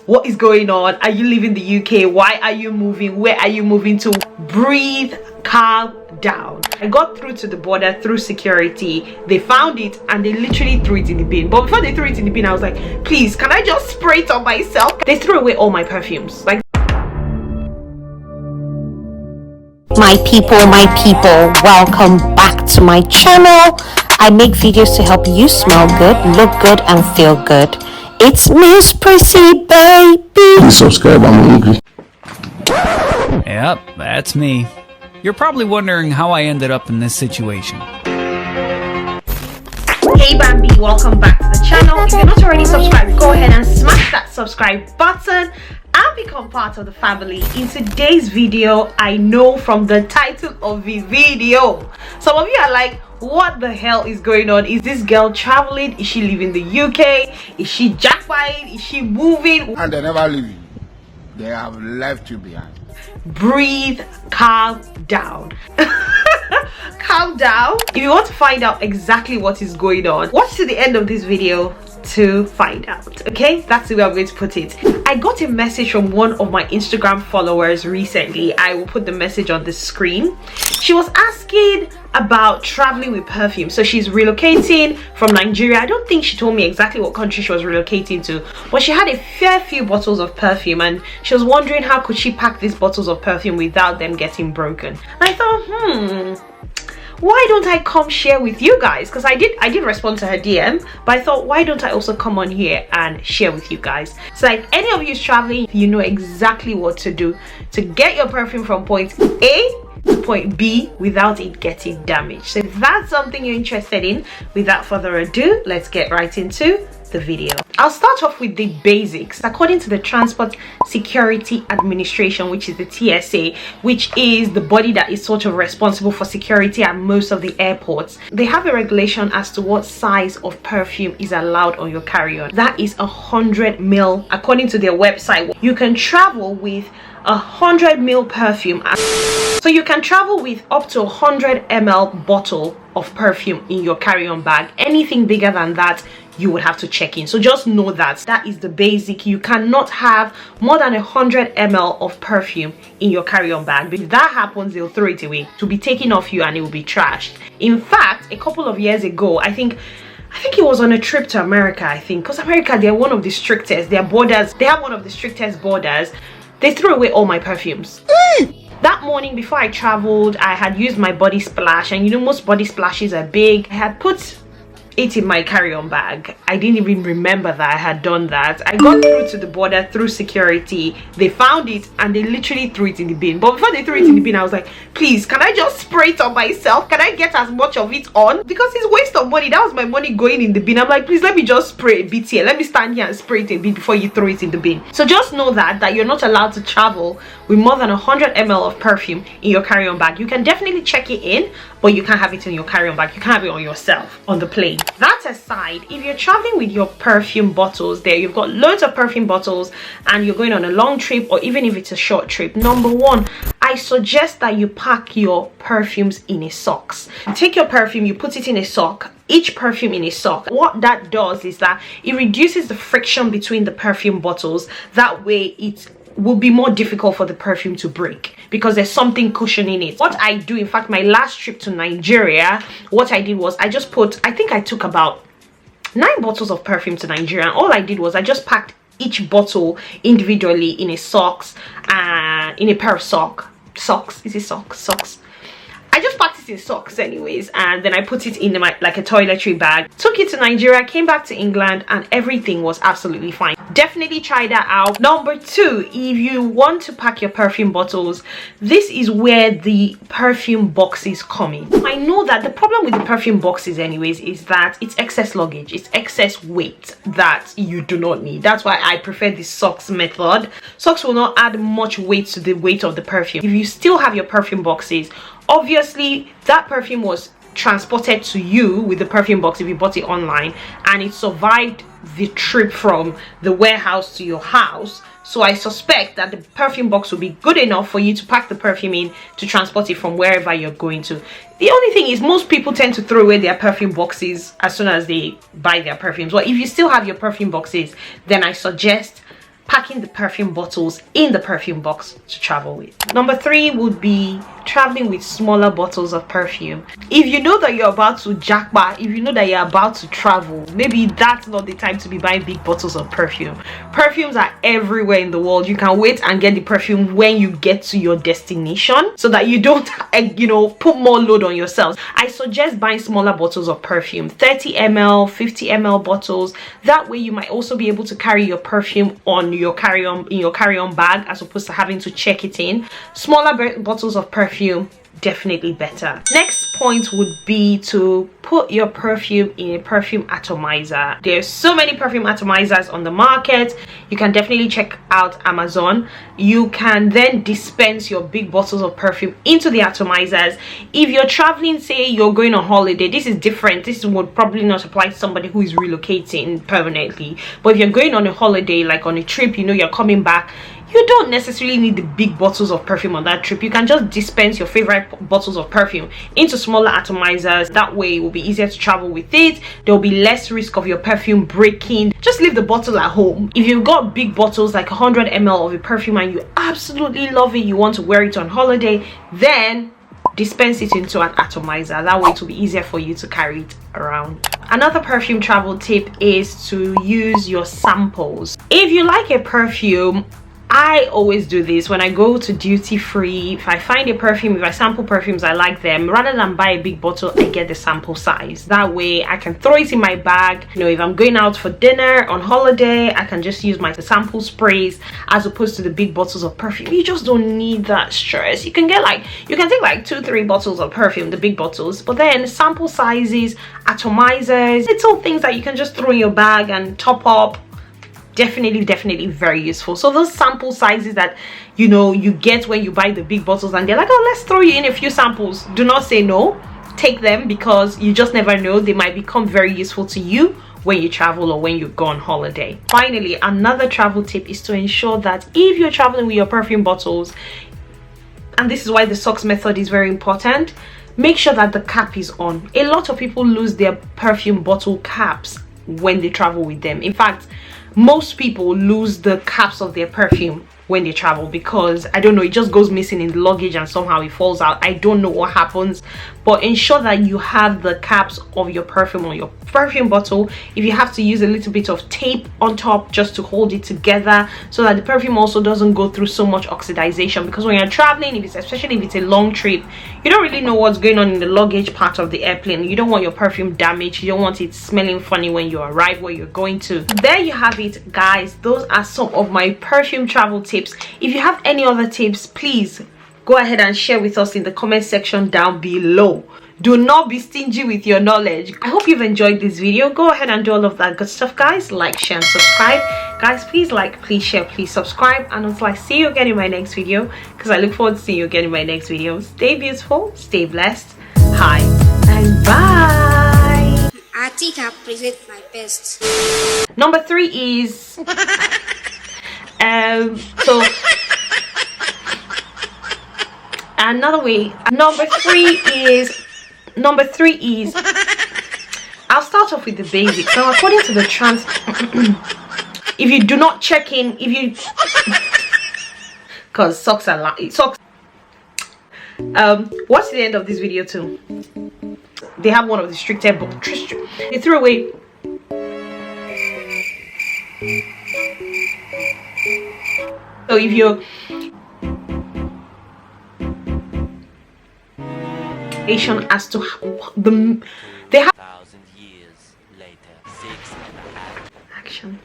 What is going on? Are you leaving the UK? Why are you moving? Where are you moving to? Breathe, calm down. I got through to the border through security. They found it and they literally threw it in the bin. But before they threw it in the bin, I was like, please, can I just spray it on myself? They threw away all my perfumes. Like, my people, welcome back to my channel. I make videos to help you smell good, look good, and feel good. It's Miss Prissy, baby. Please subscribe, I'm hungry. Yep, that's me. You're probably wondering how I ended up in this situation. hey Bambi, welcome back to the channel. If you're not already subscribed, go ahead and smash that subscribe button and become part of the family. In today's video, I know from the title of the video, some of you are like, what the hell is going on? Is this girl traveling? Is she leaving the UK? Is she jackpotting? Is she moving? And they never leave you. They have left you behind. Breathe, calm down. Calm down. If you want to find out exactly what is going on, watch to the end of this video to find out. Okay, that's the way I'm going to put it. I got a message from one of my Instagram followers recently. I will put the message on the screen. She was asking about traveling with perfume. So she's relocating from Nigeria. I don't think she told me exactly what country she was relocating to, but she had a fair few bottles of perfume and she was wondering how could she pack these bottles of perfume without them getting broken. And I thought, why don't I come share with you guys? Because I did respond to her DM, but I thought, why don't I also come on here and share with you guys? So like any of you is traveling, you know exactly what to do to get your perfume from point A to point B without it getting damaged. So if that's something you're interested in, without further ado, let's get right into the video. I'll start off with the basics. According to the Transport Security Administration, which is the TSA, which is the body that is sort of responsible for security at most of the airports, they have a regulation as to what size of perfume is allowed on your carry-on. That is 100 ml. According to their website, you can travel with 100 ml perfume. So you can travel with up to 100 ml bottle of perfume in your carry-on bag. Anything bigger than that, you would have to check in. So just know that is the basic. You cannot have more than 100 ml of perfume in your carry-on bag. If that happens, they'll throw it away to be taken off you and it will be trashed. In fact, a couple of years ago, I think it was on a trip to America, because America, they're one of the strictest. Their borders, they have one of the strictest borders. They threw away all my perfumes. That morning before I traveled, I had used my body splash, and you know most body splashes are big. I had put it in my carry-on bag. I didn't even remember that I had done that. I got through to the border through security. They found it and they literally threw it in the bin. But before they threw it in the bin, I was like, please, can I just spray it on myself? Can I get as much of it on? Because it's waste of money. That was my money going in the bin. I'm like, please let me just spray a bit here. Let me stand here and spray it a bit before you throw it in the bin. So just know that you're not allowed to travel with more than 100 ml of perfume in your carry-on bag. You can definitely check it in, but you can't have it in your carry-on bag. You can't have it on yourself on the plane. That aside, if you're traveling with your perfume bottles, you've got loads of perfume bottles and you're going on a long trip, or even if it's a short trip, number one, I suggest that you pack your perfumes in a socks. Take your perfume, you put it in a sock, each perfume in a sock. What that does is that it reduces the friction between the perfume bottles. That way it will be more difficult for the perfume to break because there's something cushioning it. What I do, in fact, my last trip to Nigeria, what I did was I just put, I think I took about 9 bottles of perfume to Nigeria, and all I did was I just packed each bottle individually in a socks and in a pair of socks. Is it socks? I just packed it in socks anyways, and then I put it in my like a toiletry bag, took it to Nigeria, came back to England, and everything was absolutely fine. Definitely try that out. Number 2, if you want to pack your perfume bottles, this is where the perfume boxes come in. I know that the problem with the perfume boxes anyways is that it's excess luggage, it's excess weight that you do not need. That's why I prefer the socks method. Socks will not add much weight to the weight of the perfume. If you still have your perfume boxes, obviously that perfume was transported to you with the perfume box if you bought it online, and it survived the trip from the warehouse to your house. So I suspect that the perfume box will be good enough for you to pack the perfume in to transport it from wherever you're going to. The only thing is most people tend to throw away their perfume boxes as soon as they buy their perfumes. Well, if you still have your perfume boxes, then I suggest packing the perfume bottles in the perfume box to travel with. Number 3 would be traveling with smaller bottles of perfume. If you know that you're about to jackpot, if you know that you're about to travel, maybe that's not the time to be buying big bottles of perfume. Perfumes are everywhere in the world. You can wait and get the perfume when you get to your destination so that you don't put more load on yourselves. I suggest buying smaller bottles of perfume, 30 ml, 50 ml bottles. That way you might also be able to carry your perfume on your carry-on bag as opposed to having to check it in. Smaller bottles of perfume, definitely better. Next point would be to put your perfume in a perfume atomizer. There's so many perfume atomizers on the market. You can definitely check out Amazon. You can then dispense your big bottles of perfume into the atomizers. If you're traveling, say you're going on holiday, this is different. This would probably not apply to somebody who is relocating permanently. But if you're going on a holiday, like on a trip, you're coming back, you don't necessarily need the big bottles of perfume on that trip. You can just dispense your favorite bottles of perfume into smaller atomizers. That way it will be easier to travel with it. There will be less risk of your perfume breaking. Just leave the bottle at home. If you've got big bottles like 100 ml of a perfume and you absolutely love it, you want to wear it on holiday, then dispense it into an atomizer. That way it will be easier for you to carry it around. Another perfume travel tip is to use your samples. If you like a perfume, I always do this when I go to duty free. If I find a perfume, if I sample perfumes, I like them, rather than buy a big bottle, I get the sample size. That way I can throw it in my bag. If I'm going out for dinner on holiday, I can just use my sample sprays as opposed to the big bottles of perfume. You just don't need that stress. You can take like 2-3 bottles of perfume, the big bottles, but then sample sizes, atomizers, little things that you can just throw in your bag and top up. Definitely very useful. So those sample sizes that you get when you buy the big bottles and they're like, oh, let's throw you in a few samples, do not say no. Take them, because you just never know, they might become very useful to you when you travel or when you go on holiday. Finally, another travel tip is to ensure that if you're traveling with your perfume bottles, and this is why the socks method is very important, make sure that the cap is on. A lot of people lose their perfume bottle caps when they travel with them. In fact, most people lose the caps of their perfume when they travel because, I don't know, it just goes missing in the luggage and somehow it falls out. I don't know what happens, but ensure that you have the caps of your perfume on your perfume bottle. If you have to, use a little bit of tape on top just to hold it together so that the perfume also doesn't go through so much oxidization, because when you're traveling, especially if it's a long trip, you don't really know what's going on in the luggage part of the airplane. You don't want your perfume damaged. You don't want it smelling funny when you arrive where you're going to. There you have it, guys. Those are some of my perfume travel tips. If you have any other tips, please go ahead and share with us in the comment section down below. Do not be stingy with your knowledge. I hope you've enjoyed this video. Go ahead and do all of that good stuff, guys. Like, share, and subscribe. Guys, please like, please share, please subscribe. And until I see you again in my next video, because I look forward to seeing you again in my next video, stay beautiful, stay blessed. Hi and bye. I think I present my best. Number 3 is another way. Number three is I'll start off with the basics. Now, according to the if you do not check in, because socks are socks. What's the end of this video too? They have one of the stricter, but they threw away. So if you're as to they have 1,000 years later, 6.5 action.